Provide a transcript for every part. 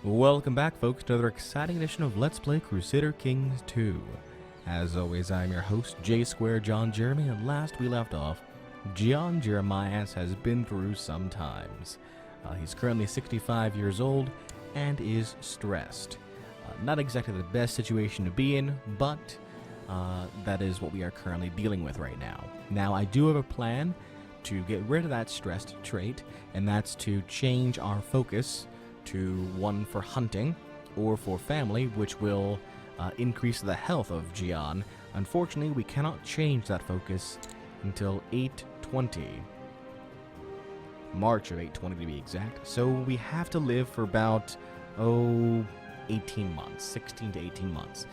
Welcome back, folks, to another exciting edition of Let's Play Crusader Kings 2. As always, I'm your host, J Square John Jeremy, and last we left off, John Jeremias has been through some times. He's currently 65 years old and is stressed. Not exactly the best situation to be in, but that is what we are currently dealing with right now. Now, I do have a plan to get rid of that stressed trait, and that's to change our focus to one for hunting or for family, which will increase the health of Gian. Unfortunately, we cannot change that focus until 820. March of 820 to be exact. So we have to live for about, 18 months, 16 to 18 months.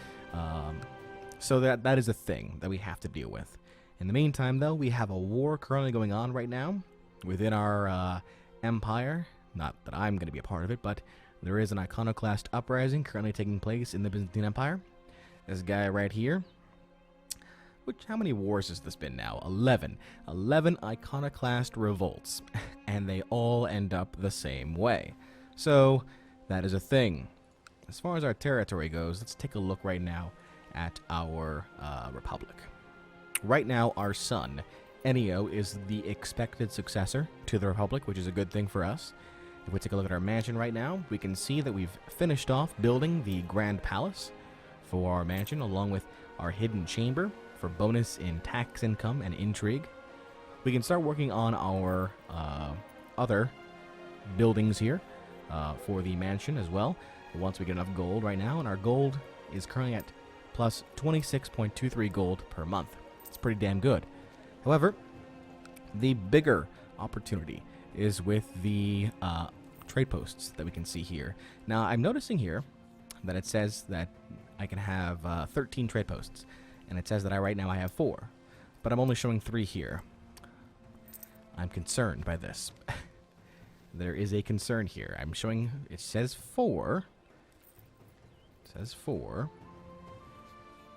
So that is a thing that we have to deal with. In the meantime, though, we have a war currently going on right now within our empire. Not that I'm going to be a part of it, but there is an iconoclast uprising currently taking place in the Byzantine Empire. This guy right here. How many wars has this been now? 11. 11 iconoclast revolts, and they all end up the same way. So, that is a thing. As far as our territory goes, let's take a look right now at our republic. Right now, our son, Ennio, is the expected successor to the republic, which is a good thing for us. If we take a look at our mansion right now, we can see that we've finished off building the Grand Palace for our mansion, along with our hidden chamber for bonus in tax income and intrigue. We can start working on our other buildings here for the mansion as well, once we get enough gold right now, and our gold is currently at plus 26.23 gold per month. It's pretty damn good. However, the bigger opportunity is with the trade posts that we can see here. Now, I'm noticing here that it says that I can have 13 trade posts, and it says that right now I have 4, but I'm only showing 3 here. I'm concerned by this. There is a concern here. I'm showing, it says 4. It says 4.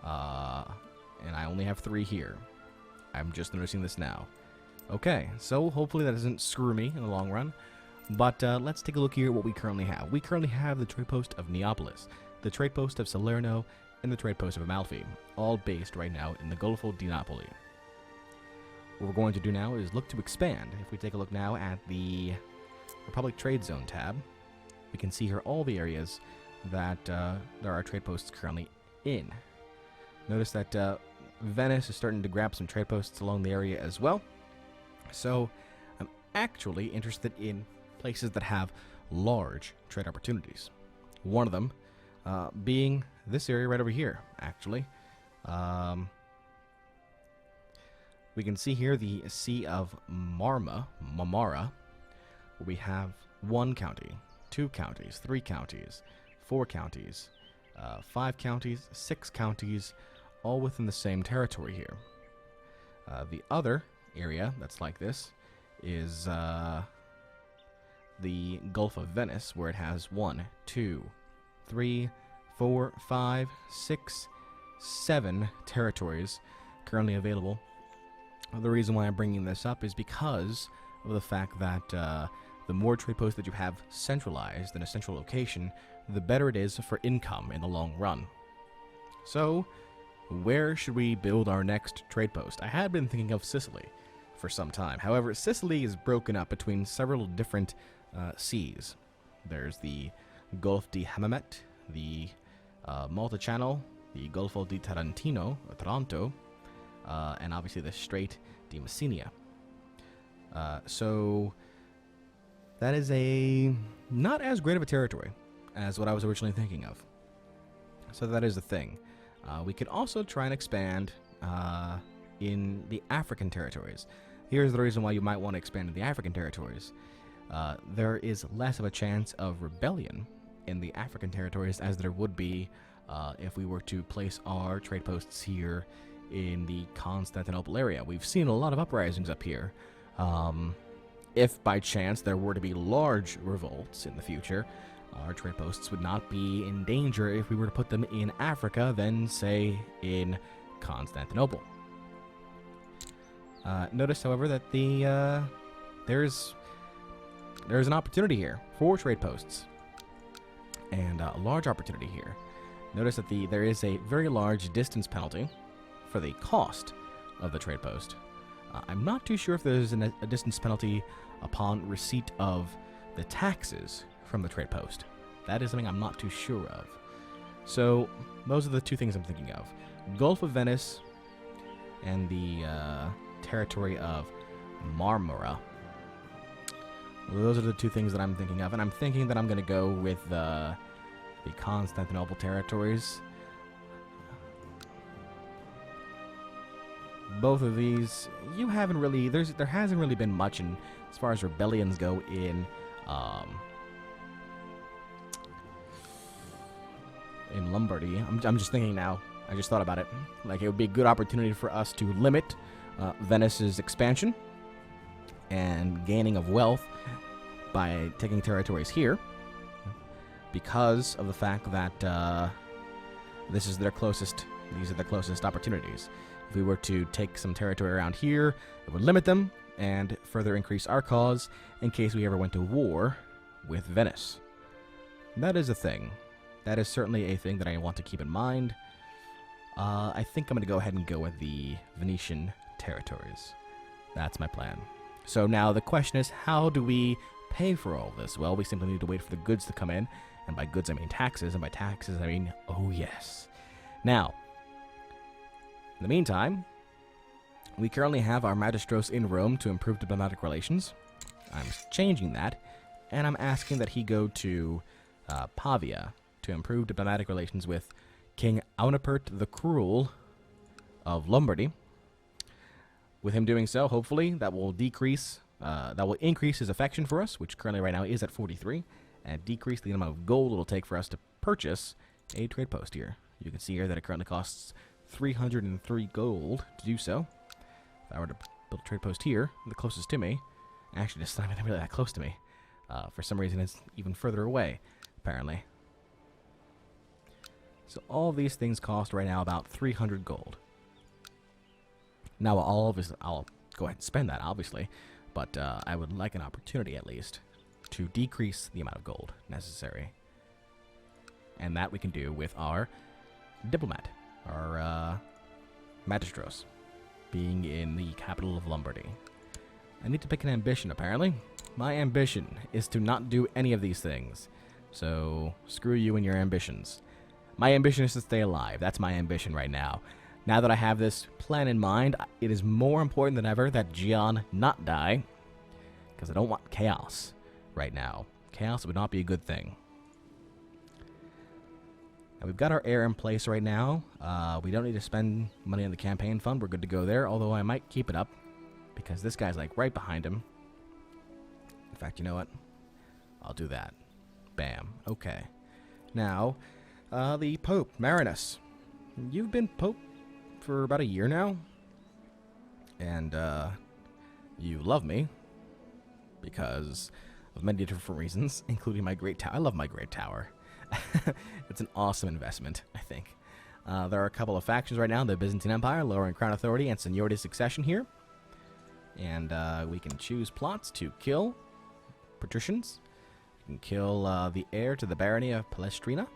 And I only have 3 here. I'm just noticing this now. Okay, so hopefully that doesn't screw me in the long run. But let's take a look here at what we currently have. We currently have the trade post of Neapolis, the trade post of Salerno, and the trade post of Amalfi, all based right now in the Golfo di Napoli. What we're going to do now is look to expand. If we take a look now at the Republic Trade Zone tab, we can see here all the areas that there are trade posts currently in. Notice that Venice is starting to grab some trade posts along the area as well. So I'm actually interested in places that have large trade opportunities. One of them being this area right over here, actually. We can see here the Sea of Marmara, where we have 1 county, 2 counties, 3 counties, 4 counties, 5 counties, 6 counties, all within the same territory here. The other area that's like this is the Gulf of Venice, where it has 1, 2, 3, 4, 5, 6, 7 territories currently available. The reason why I'm bringing this up is because of the fact that the more trade posts that you have centralized in a central location, the better it is for income in the long run. So, where should we build our next trade post? I had been thinking of Sicily for some time. However, Sicily is broken up between several different seas. There's the Gulf di Hammamet, the Malta Channel, the Golfo di Taranto, and obviously the Strait di Messina. So that is a not as great of a territory as what I was originally thinking of. So that is the thing. We could also try and expand in the African territories. Here's the reason why you might want to expand in the African territories. There is less of a chance of rebellion in the African territories as there would be if we were to place our trade posts here in the Constantinople area. We've seen a lot of uprisings up here. If by chance there were to be large revolts in the future, our trade posts would not be in danger if we were to put them in Africa than, say, in Constantinople. Notice, however, that there's an opportunity here for trade posts. And a large opportunity here. Notice that there is a very large distance penalty for the cost of the trade post. I'm not too sure if there's a distance penalty upon receipt of the taxes from the trade post. That is something I'm not too sure of. So those are the two things I'm thinking of. Gulf of Venice and the territory of Marmara. Those are the two things that I'm thinking of. And I'm thinking that I'm going to go with the Constantinople territories. Both of these, you haven't really, there hasn't really been much in, as far as rebellions go in Lombardy. I'm just thinking now. I just thought about it. Like, it would be a good opportunity for us to limit Venice's expansion and gaining of wealth by taking territories here, because of the fact that these are their closest opportunities. If we were to take some territory around here, it would limit them and further increase our cause in case we ever went to war with Venice. That is a thing. That is certainly a thing that I want to keep in mind. I think I'm going to go ahead and go with the Venetian territories. That's my plan. So now the question is, how do we pay for all this? Well, we simply need to wait for the goods to come in. And by goods, I mean taxes. And by taxes, I mean, oh yes. Now, in the meantime, we currently have our magistros in Rome to improve diplomatic relations. I'm changing that, and I'm asking that he go to Pavia to improve diplomatic relations with King Aunipert the Cruel of Lombardy. With him doing so, hopefully, that will increase his affection for us, which currently right now is at 43, and decrease the amount of gold it'll take for us to purchase a trade post here. You can see here that it currently costs 303 gold to do so. If I were to build a trade post here, the closest to me, actually it's not even really that close to me. For some reason it's even further away, apparently. So all these things cost right now about 300 gold. Now I'll go ahead and spend that, obviously, but I would like an opportunity at least to decrease the amount of gold necessary. And that we can do with our diplomat, our magistros, being in the capital of Lombardy. I need to pick an ambition, apparently. My ambition is to not do any of these things. So, screw you and your ambitions. My ambition is to stay alive. That's my ambition right now. Now that I have this plan in mind, it is more important than ever that Gian not die, because I don't want chaos right now. Chaos would not be a good thing. Now, we've got our heir in place right now. We don't need to spend money on the campaign fund. We're good to go there, although I might keep it up, because this guy's like right behind him. In fact, you know what? I'll do that. Bam. Okay. Now, the Pope, Marinus. You've been Pope for about a year now, and you love me because of many different reasons, including my Great Tower. I love my Great Tower. It's an awesome investment, I think. There are a couple of factions right now in the Byzantine Empire, lowering crown authority and seniority succession here. And we can choose plots to kill patricians. We can kill the heir to the barony of Palestrina.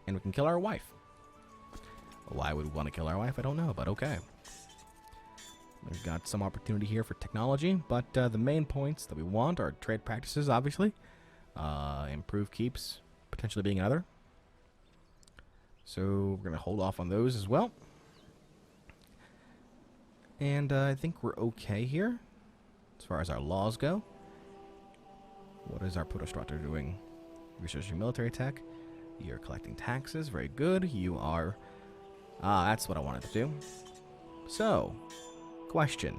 And we can kill our wife. Why would we want to kill our wife? I don't know, but okay. We've got some opportunity here for technology, but the main points that we want are trade practices, obviously. Improve keeps, potentially being another. So we're going to hold off on those as well. And I think we're okay here as far as our laws go. What is our Protostrator doing? Researching military tech. You're collecting taxes. Very good. You are... that's what I wanted to do. So, question.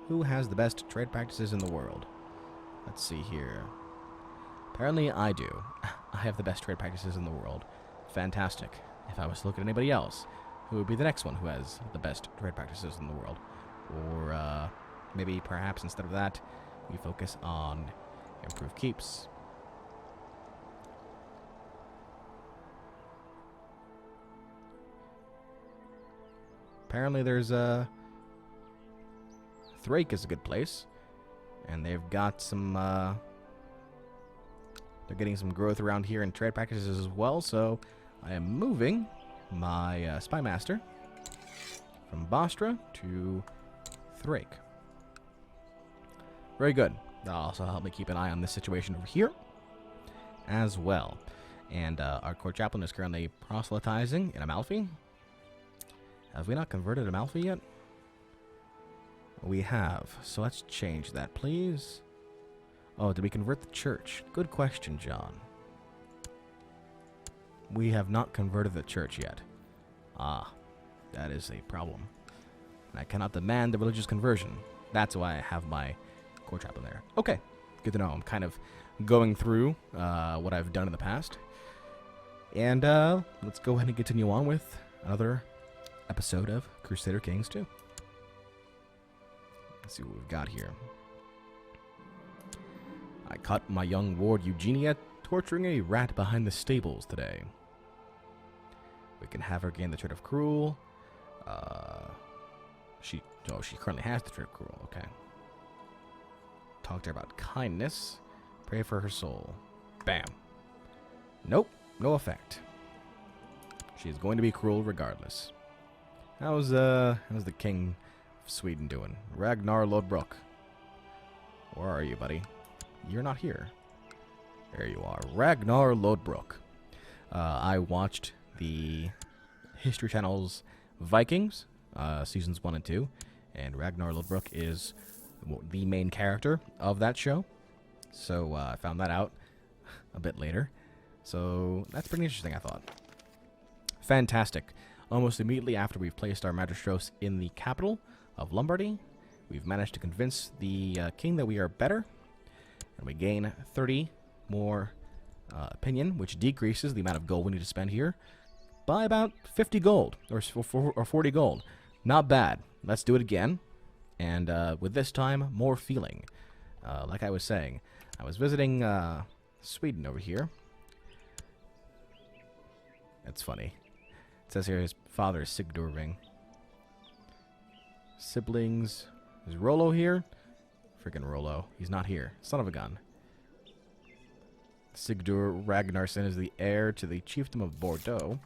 Who has the best trade practices in the world? Let's see here. Apparently I do. I have the best trade practices in the world. Fantastic. If I was to look at anybody else, who would be the next one who has the best trade practices in the world? Or maybe perhaps instead of that, we focus on improved keeps. Apparently there's Thrake is a good place. And they've got some They're getting some growth around here in trade practices as well, so I am moving my Spy Master from Bostra to Thrake. Very good. That'll also help me keep an eye on this situation over here as well. And our court chaplain is currently proselytizing in Amalfi. Have we not converted Amalfi yet? We have. So let's change that, please. Oh, did we convert the church? Good question, John. We have not converted the church yet. Ah, that is a problem. I cannot demand the religious conversion. That's why I have my court chaplain there. Okay, good to know. I'm kind of going through what I've done in the past. And let's go ahead and continue on with another episode of Crusader Kings 2. Let's see what we've got here. I caught my young ward Eugenia torturing a rat behind the stables today. We can have her gain the trait of cruel. She currently has the trait of cruel. Okay. Talk to her about kindness. Pray for her soul. Bam. Nope. No effect. She is going to be cruel regardless. How's the king of Sweden doing? Ragnar Lodbrok. Where are you, buddy? You're not here. There you are. Ragnar Lodbrok. I watched the History Channel's Vikings, seasons 1 and 2, and Ragnar Lodbrok is the main character of that show. So I found that out a bit later. So that's pretty interesting, I thought. Fantastic. Almost immediately after we've placed our magistros in the capital of Lombardy, we've managed to convince the king that we are better, and we gain 30 more opinion, which decreases the amount of gold we need to spend here by about 50 gold, or 40 gold. Not bad. Let's do it again, and with this time, more feeling. Like I was saying, I was visiting Sweden over here. That's funny. It says here his father is Sigdurving. Siblings. Is Rollo here? Freaking Rollo. He's not here. Son of a gun. Sigdur Ragnarsson is the heir to the chiefdom of Bordeaux.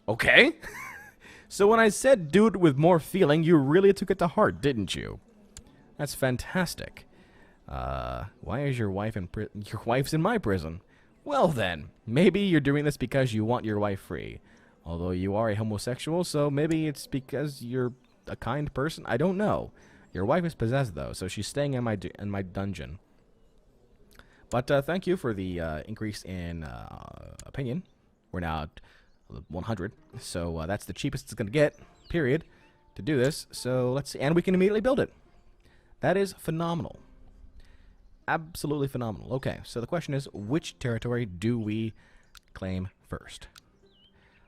Okay. So when I said do it with more feeling, you really took it to heart, didn't you? That's fantastic. Why is your wife in your wife's in my prison? Well then, maybe you're doing this because you want your wife free. Although you are a homosexual, so maybe it's because you're a kind person. I don't know. Your wife is possessed though, so she's staying in my dungeon. But thank you for the increase in opinion. We're now at 100, so that's the cheapest it's gonna get. Period. To do this, so let's see, and we can immediately build it. That is phenomenal. Absolutely phenomenal. Okay, so the question is, which territory do we claim first?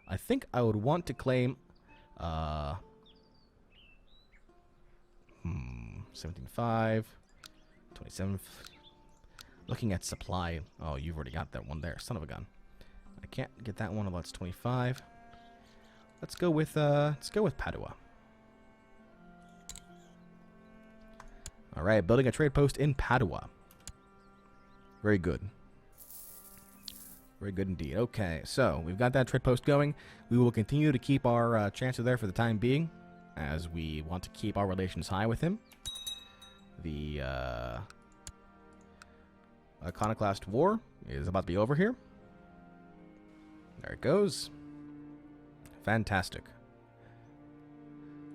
I think I would want to claim 17.5, 27. Looking at supply. Oh, you've already got that one there. Son of a gun. I can't get that one until it's 25. Let's go with Padua. All right, building a trade post in Padua. Very good. Very good indeed. Okay, so we've got that trade post going. We will continue to keep our chancellor there for the time being, as we want to keep our relations high with him. The Iconoclast War is about to be over here. There it goes. Fantastic.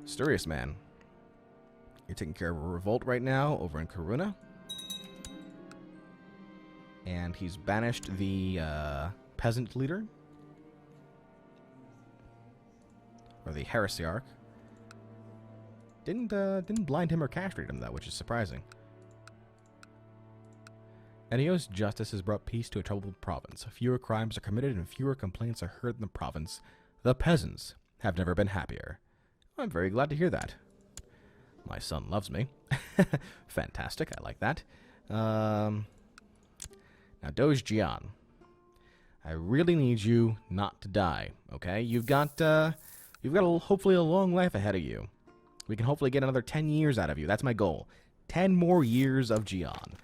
Sturius man. You're taking care of a revolt right now over in Karuna. And he's banished the peasant leader. Or the heresiarch. Didn't blind him or castrate him though, which is surprising. Enios justice has brought peace to a troubled province. Fewer crimes are committed and fewer complaints are heard in the province. The peasants have never been happier. I'm very glad to hear that. My son loves me. Fantastic, I like that. Now, Doge Gian, I really need you not to die, okay? You've got hopefully a long life ahead of you. We can hopefully get another 10 years out of you. That's my goal. 10 more years of Gian.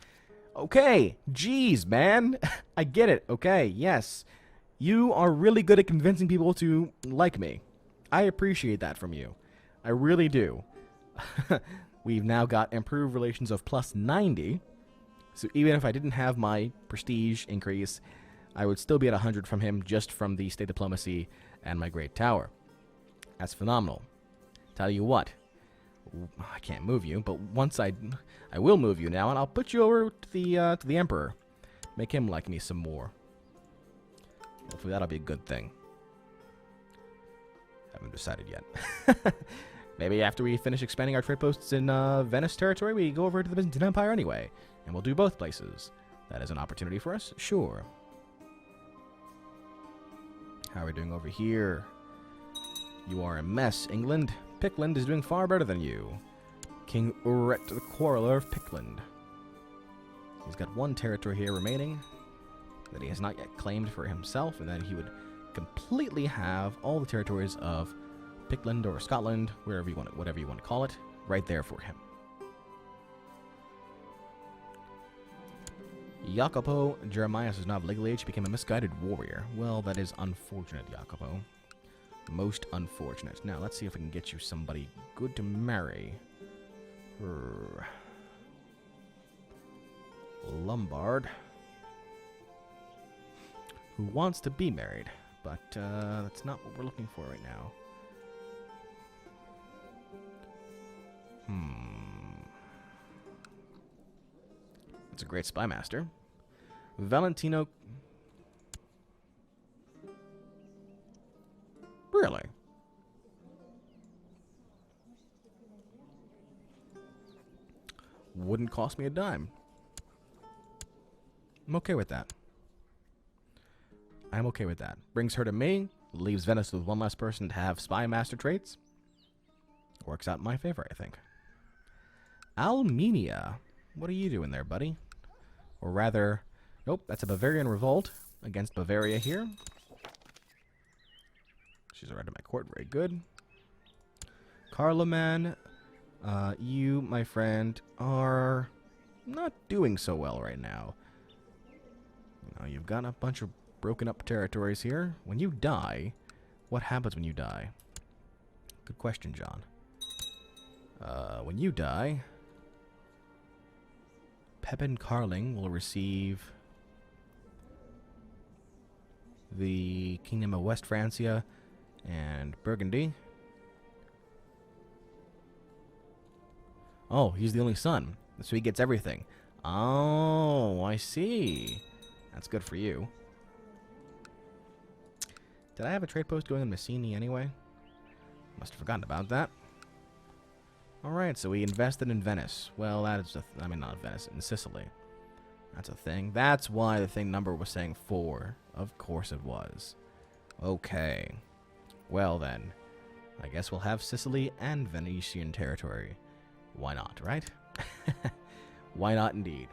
Okay, jeez, man. I get it. Okay, yes. You are really good at convincing people to like me. I appreciate that from you. I really do. We've now got improved relations of plus 90. So even if I didn't have my prestige increase, I would still be at 100 from him just from the state diplomacy and my great tower. That's phenomenal. Tell you what, I can't move you, but once I will move you now, and I'll put you over to the Emperor. Make him like me some more. Hopefully that'll be a good thing. Haven't decided yet. Maybe after we finish expanding our trade posts in Venice territory, we go over to the Byzantine Empire anyway, and we'll do both places. That is an opportunity for us, sure. How are we doing over here? You are a mess, England. Pickland is doing far better than you. King Uret the Quarreler of Pickland. He's got one territory here remaining that he has not yet claimed for himself, and then he would completely have all the territories of Pickland or Scotland, wherever you want it, whatever you want to call it, right there for him. Jacopo Jeremias is now of legal age, became a misguided warrior. Well, that is unfortunate, Jacopo. Most unfortunate. Now, let's see if we can get you somebody good to marry. Lombard. Who wants to be married, but that's not what we're looking for right now. It's a great spy master. Valentino. Really? Wouldn't cost me a dime. I'm okay with that. I'm okay with that. Brings her to me, leaves Venice with one less person to have spy master traits. Works out in my favor, I think. Almenia. What are you doing there, buddy? Or rather, nope, that's a Bavarian revolt against Bavaria here. She's right at my court, very good. Carloman, you, my friend, are not doing so well right now. You know, you've got a bunch of broken up territories here. When you die, what happens when you die? Good question, John. When you die, Pepin Carling will receive the Kingdom of West Francia and Burgundy. Oh, he's the only son, so he gets everything. Oh, I see. That's good for you. Did I have a trade post going in Messini anyway? Must have forgotten about that. Alright, so we invested in Venice. Well, that is I mean, not Venice, in Sicily. That's a thing. That's why the thing number was saying 4. Of course it was. Okay. Well then, I guess we'll have Sicily and Venetian territory. Why not, right? Why not indeed?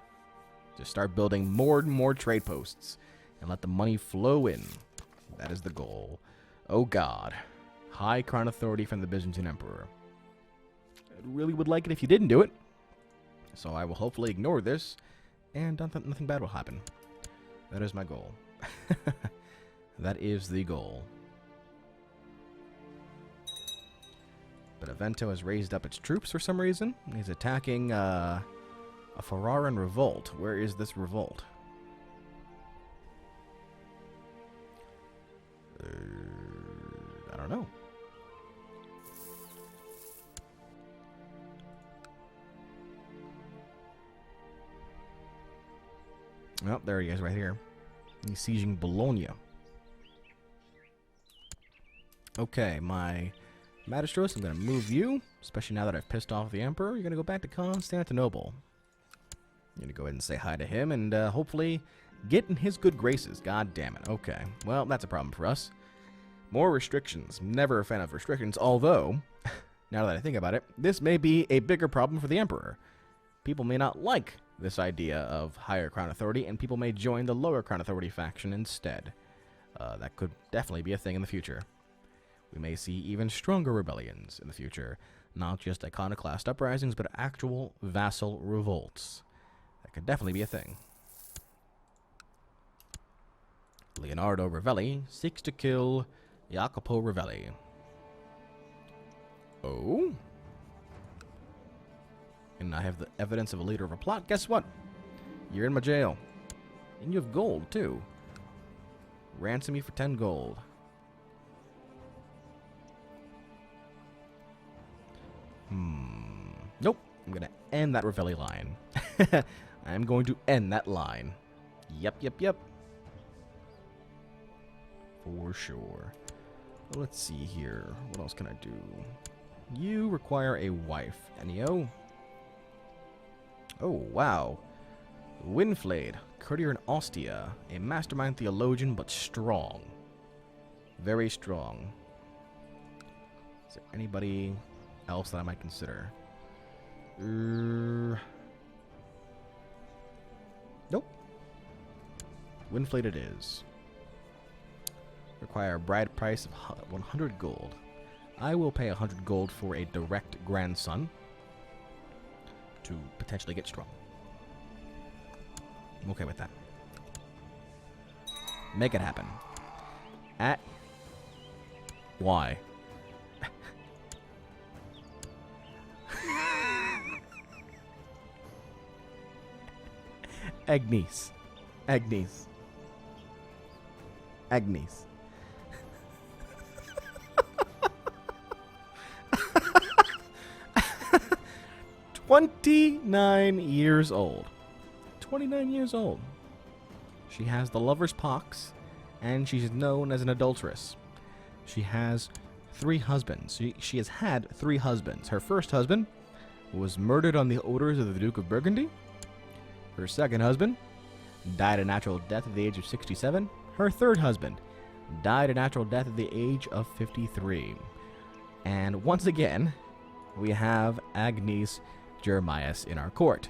Just start building more and more trade posts and let the money flow in. That is the goal. Oh god. High crown authority from the Byzantine Emperor. I really would like it if you didn't do it. So I will hopefully ignore this, and nothing bad will happen. That is my goal. That is the goal. But Avento has raised up its troops for some reason. He's attacking a Ferraran revolt. Where is this revolt? I don't know. Oh, there he is right here. He's sieging Bologna. Okay, my Magistros, I'm going to move you, especially now that I've pissed off the Emperor. You're going to go back to Constantinople. I'm going to go ahead and say hi to him and hopefully get in his good graces. God damn it. Okay, well, that's a problem for us. More restrictions. Never a fan of restrictions, although, now that I think about it, this may be a bigger problem for the Emperor. People may not like this idea of higher crown authority, and people may join the lower crown authority faction instead. That could definitely be a thing in the future. We may see even stronger rebellions in the future, not just iconoclast uprisings, but actual vassal revolts That could definitely be a thing. Leonardo Ravelli seeks to kill Jacopo Ravelli. Oh? And I have the evidence of a leader of a plot. Guess what? You're in my jail. And you have gold, too. Ransom me for 10 gold. Nope. I'm going to end that Ravelli line. I'm going to end that line. Yep. For sure. Well, let's see here. What else can I do? You require a wife, Ennio. Oh, wow. Winflade, courtier in Ostia. A mastermind theologian, but strong. Very strong. Is there anybody else that I might consider? Nope. Winflade it is. Require a bride price of 100 gold. I will pay 100 gold for a direct grandson to potentially get strong. I'm okay with that. Make it happen. Why? Agnes. 29 years old. 29 years old. She has the lover's pox, and she's known as an adulteress. She has 3 husbands. She has had 3 husbands. Her first husband was murdered on the orders of the Duke of Burgundy. Her second husband died a natural death at the age of 67. Her third husband died a natural death at the age of 53. And once again, we have Agnes Jeremias in our court.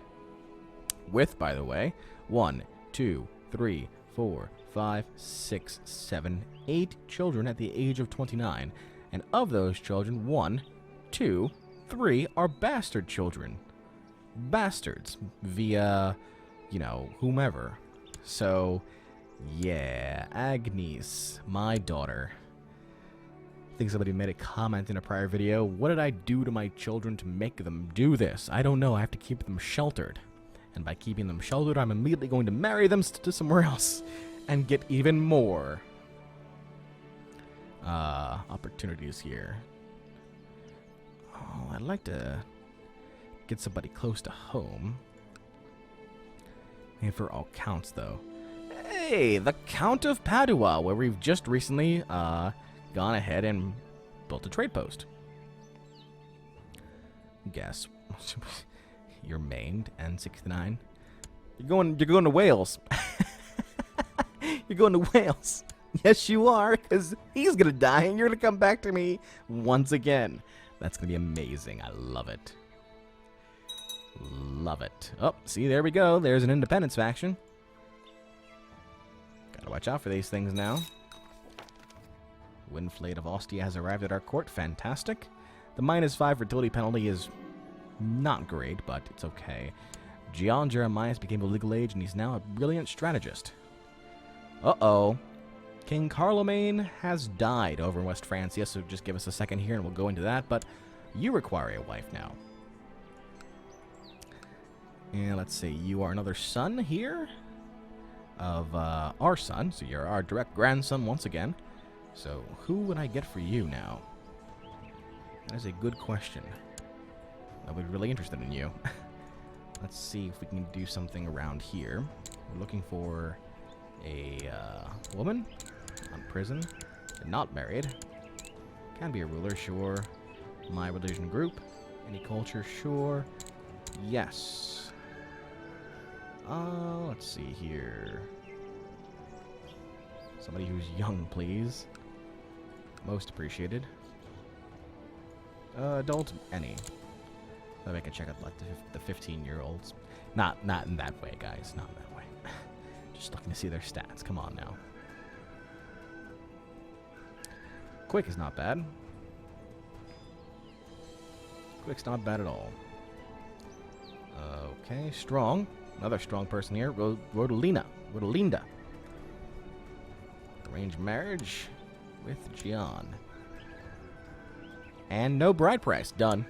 With, by the way, 1, 2, 3, 4, 5, 6, 7, 8 children at the age of 29. And of those children, 1, 2, 3 are bastard children. Bastards. Via, whomever. So, yeah, Agnes, my daughter. I think somebody made a comment in a prior video. What did I do to my children to make them do this? I don't know. I have to keep them sheltered. And by keeping them sheltered, I'm immediately going to marry them to somewhere else and get even more opportunities here. Oh, I'd like to get somebody close to home. And for all counts, though. Hey, the Count of Padua, where we've just recently gone ahead and built a trade post. Guess. You're maimed, N69. You're going to Wales. You're going to Wales. Yes, you are, because he's going to die, and you're going to come back to me once again. That's going to be amazing. I love it. Love it. Oh, see, there we go. There's an independence faction. Gotta watch out for these things now. Winflade of Ostia has arrived at our court. Fantastic. The -5 fertility penalty is not great, but it's okay. Gian Jeremias became of legal age, and he's now a brilliant strategist. Uh-oh. King Carlomagne has died over in West Francia, so just give us a second here and we'll go into that, but you require a wife now. And let's see, you are another son here of our son, so you're our direct grandson once again. So who would I get for you now? That is a good question. I'll be really interested in you. Let's see if we can do something around here. We're looking for a woman on prison, not married. Can be a ruler, sure. My religion group. Any culture, sure. Yes. Let's see here. Somebody who's young, please. Most appreciated. Adult, any. Maybe I can check out like the 15-year-olds. Not in that way, guys. Not in that way. Just looking to see their stats. Come on now. Quick is not bad. Quick's not bad at all. Okay, strong. Another strong person here, Rodolinda. Arranged marriage with Gian. And no bride price. Done.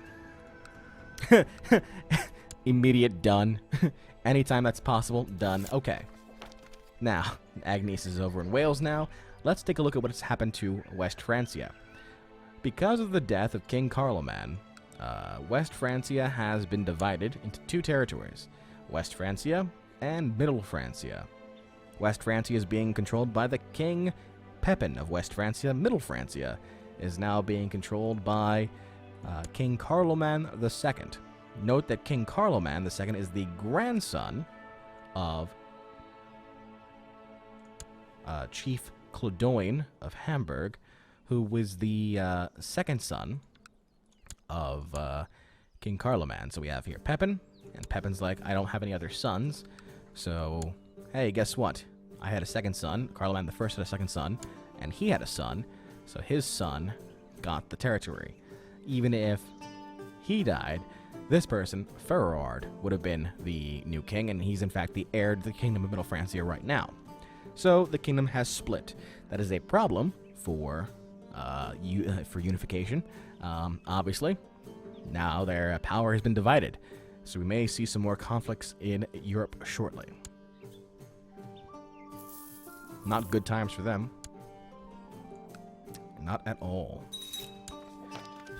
Immediate done. Anytime that's possible, done. Okay. Now, Agnes is over in Wales now. Let's take a look at what's happened to West Francia. Because of the death of King Carloman, West Francia has been divided into two territories, West Francia and Middle Francia. West Francia is being controlled by the King Pepin of West Francia. Middle Francia is now being controlled by King Carloman II. Note that King Carloman II is the grandson of Chief Clodoin of Hamburg, who was the second son of King Carloman. So we have here Pepin, and Pepin's like, I don't have any other sons, so hey, guess what? I had a second son. Carloman the First had a second son, and he had a son, so his son got the territory. Even if he died, this person, Ferrard, would have been the new king, and he's in fact the heir to the kingdom of Middle Francia right now. So the kingdom has split. That is a problem for unification. Obviously, now their power has been divided, so we may see some more conflicts in Europe shortly. Not good times for them. Not at all.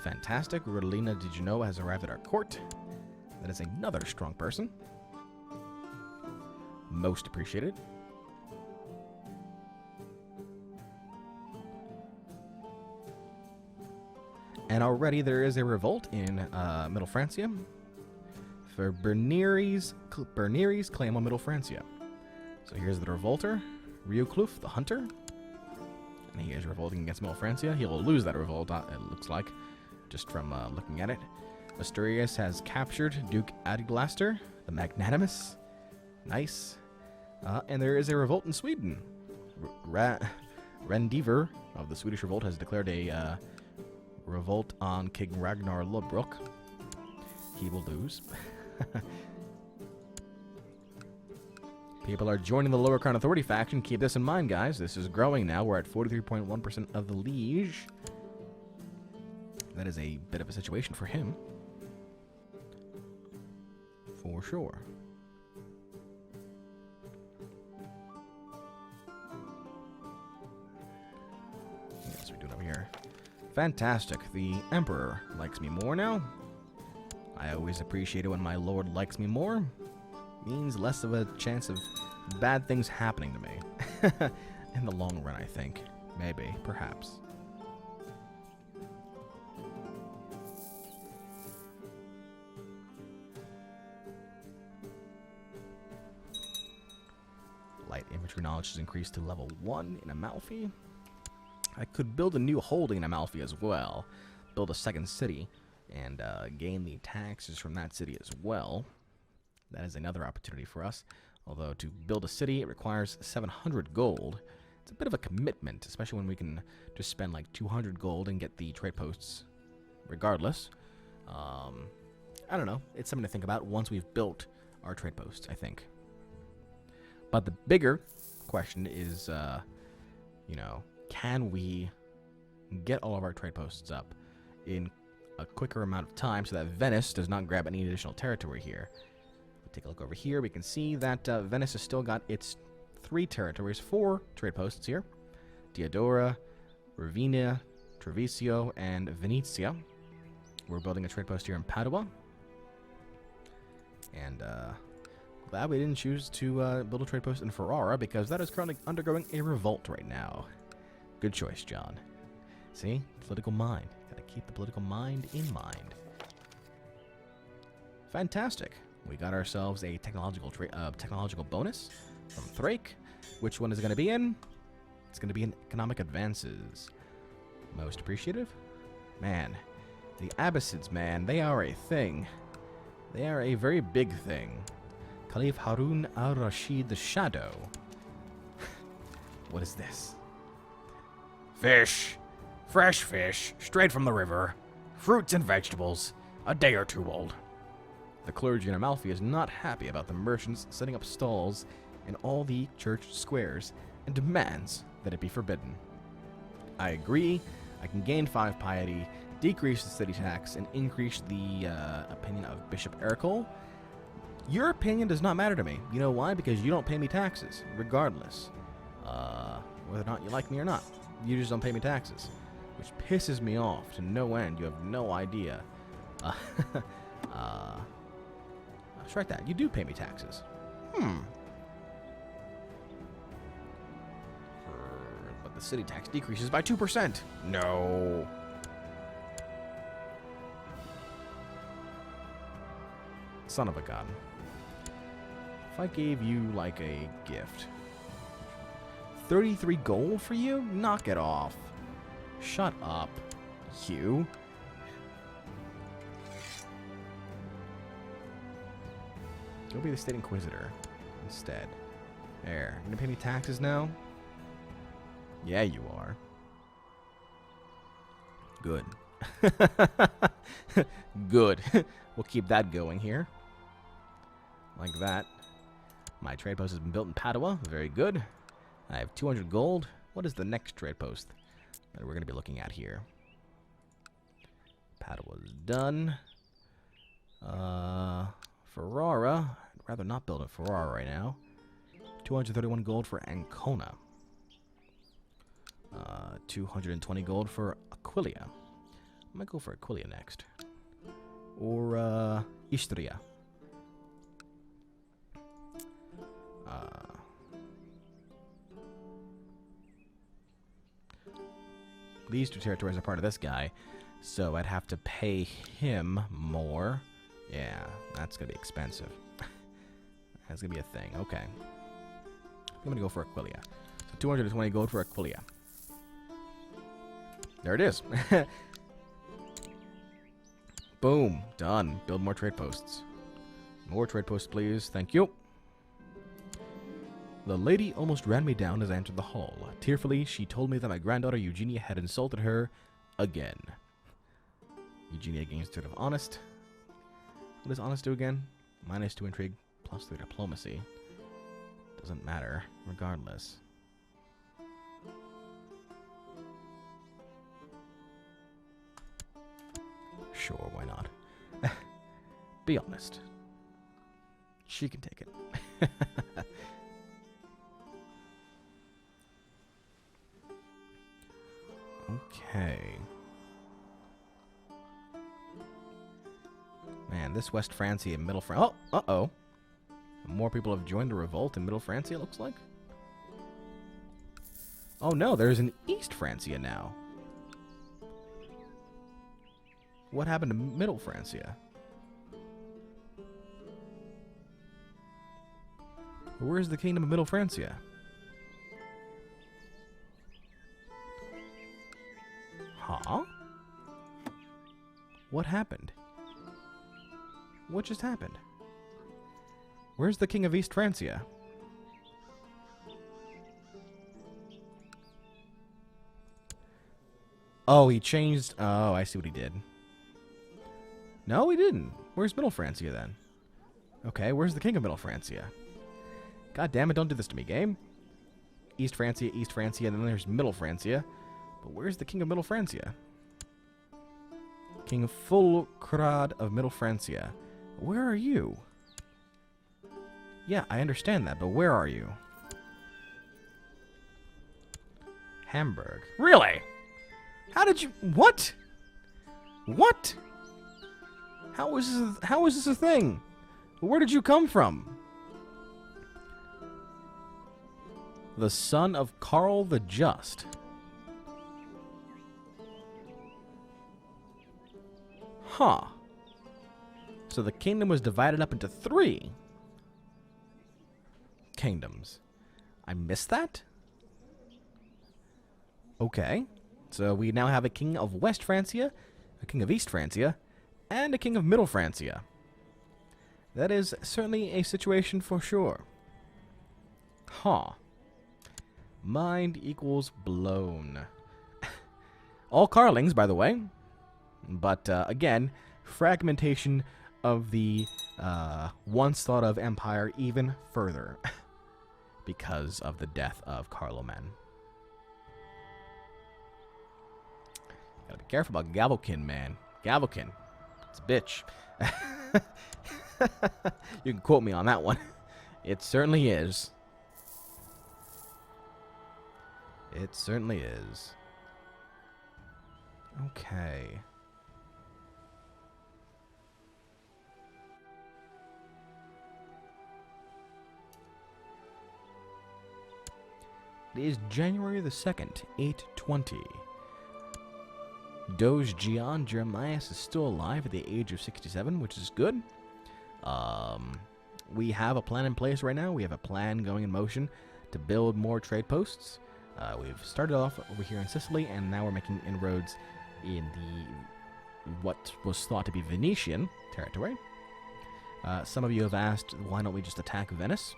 Fantastic. Rodolina de Genoa has arrived at our court. That is another strong person. Most appreciated. And already there is a revolt in Middle Francia for Berniere's claim on Middle Francia. So here's the revolter, Rieuclouf, the hunter. And he is revolting against Middle Francia. He will lose that revolt, it looks like, just from looking at it. Asturias has captured Duke Adiblaster, the Magnanimous. Nice. And there is a revolt in Sweden. Rendiver of the Swedish revolt has declared a revolt on King Ragnar Lodbrok. He will lose. People are joining the Lower Crown Authority faction. Keep this in mind, guys. This is growing now. We're at 43.1% of the liege. That is a bit of a situation for him. For sure. Yes, we do it over here. Fantastic. The Emperor likes me more now. I always appreciate it when my lord likes me more. Means less of a chance of bad things happening to me. In the long run, I think. Maybe. Perhaps. Light infantry knowledge is increased to level 1 in Amalfi. I could build a new holding in Amalfi as well. Build a second city and gain the taxes from that city as well. That is another opportunity for us. Although to build a city, it requires 700 gold. It's a bit of a commitment, especially when we can just spend like 200 gold and get the trade posts regardless. I don't know. It's something to think about once we've built our trade posts, I think. But the bigger question is, can we get all of our trade posts up in a quicker amount of time so that Venice does not grab any additional territory here? Take a look over here. We can see that Venice has still got its 4 trade posts here. Diodora, Ravenna, Treviso, and Venezia. We're building a trade post here in Padua. And glad we didn't choose to build a trade post in Ferrara, because that is currently undergoing a revolt right now. Good choice, John. See? Political mind. Gotta keep the political mind in mind. Fantastic. We got ourselves a technological bonus from Thrake. Which one is it going to be in? It's going to be in economic advances. Most appreciative. Man, the Abbasids, man, they are a thing. They are a very big thing. Caliph Harun al-Rashid the Shadow. What is this? Fish. Fresh fish, straight from the river. Fruits and vegetables. A day or 2 old. The clergy in Amalfi is not happy about the merchants setting up stalls in all the church squares and demands that it be forbidden. I agree. I can gain 5 piety, decrease the city tax, and increase the opinion of Bishop Ercole. Your opinion does not matter to me. You know why? Because you don't pay me taxes, regardless. Whether or not you like me or not. You just don't pay me taxes. Which pisses me off to no end. You have no idea. Strike that. You do pay me taxes. But the city tax decreases by 2%. No. Son of a gun. If I gave you, like, a gift. 33 gold for you? Knock it off. Shut up, you. Go be the State Inquisitor instead. There. You gonna pay me taxes now? Yeah, you are. Good. Good. We'll keep that going here. Like that. My trade post has been built in Padua. Very good. I have 200 gold. What is the next trade post that we're going to be looking at here? Padua's done. Ferrara. I'd rather not build a Ferrara right now. 231 gold for Ancona. 220 gold for Aquilia. I might go for Aquilia next. Or Istria. These 2 territories are part of this guy, so I'd have to pay him more. Yeah, that's going to be expensive. That's going to be a thing. Okay. I'm going to go for Aquilia. So 220 gold for Aquilia. There it is. Boom. Done. Build more trade posts. More trade posts, please. Thank you. The lady almost ran me down as I entered the hall. Tearfully, she told me that my granddaughter Eugenia had insulted her again. Eugenia gains 2 of honest. What does honest do again? -2 intrigue, +3 diplomacy. Doesn't matter, regardless. Sure, why not? Be honest. She can take it. Okay. Man, this West Francia and Middle France. Oh, uh-oh. More people have joined the revolt in Middle Francia, it looks like. Oh no, there's an East Francia now. What happened to Middle Francia? Where's the Kingdom of Middle Francia? Huh? What happened? What just happened? Where's the King of East Francia? Oh, he changed... Oh, I see what he did. No, he didn't. Where's Middle Francia, then? Okay, where's the King of Middle Francia? God damn it, don't do this to me, game. East Francia, and then there's Middle Francia. But where's the King of Middle Francia? King Fulcrad of Middle Francia. Where are you? Yeah, I understand that, but where are you? Hamburg. Really? How did you... What? What? How is this a thing? Where did you come from? The son of Karl the Just. Huh. So the kingdom was divided up into 3 kingdoms. I missed that? Okay. So we now have a king of West Francia, a king of East Francia, and a king of Middle Francia. That is certainly a situation for sure. Huh. Mind equals blown. All Carlings, by the way. But, again, fragmentation of the once thought of empire even further because of the death of Carloman. Gotta be careful about Gavelkin, man. Gavelkin. It's a bitch. You can quote me on that one. It certainly is. It certainly is. Okay. It is January the 2nd, 820. Doge Gian Jeremias is still alive at the age of 67, which is good. We have a plan in place right now. We have a plan going in motion to build more trade posts. We've started off over here in Sicily, and now we're making inroads in the what was thought to be Venetian territory. Some of you have asked, why don't we just attack Venice?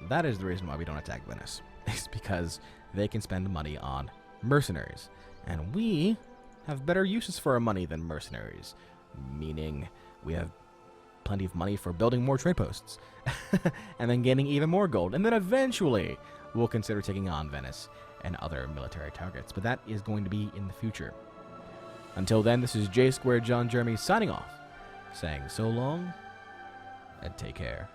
That is the reason why we don't attack Venice. It's because they can spend money on mercenaries. And we have better uses for our money than mercenaries. Meaning we have plenty of money for building more trade posts. And then gaining even more gold. And then eventually we'll consider taking on Venice and other military targets. But that is going to be in the future. Until then, this is J Square John Jeremy signing off. Saying so long and take care.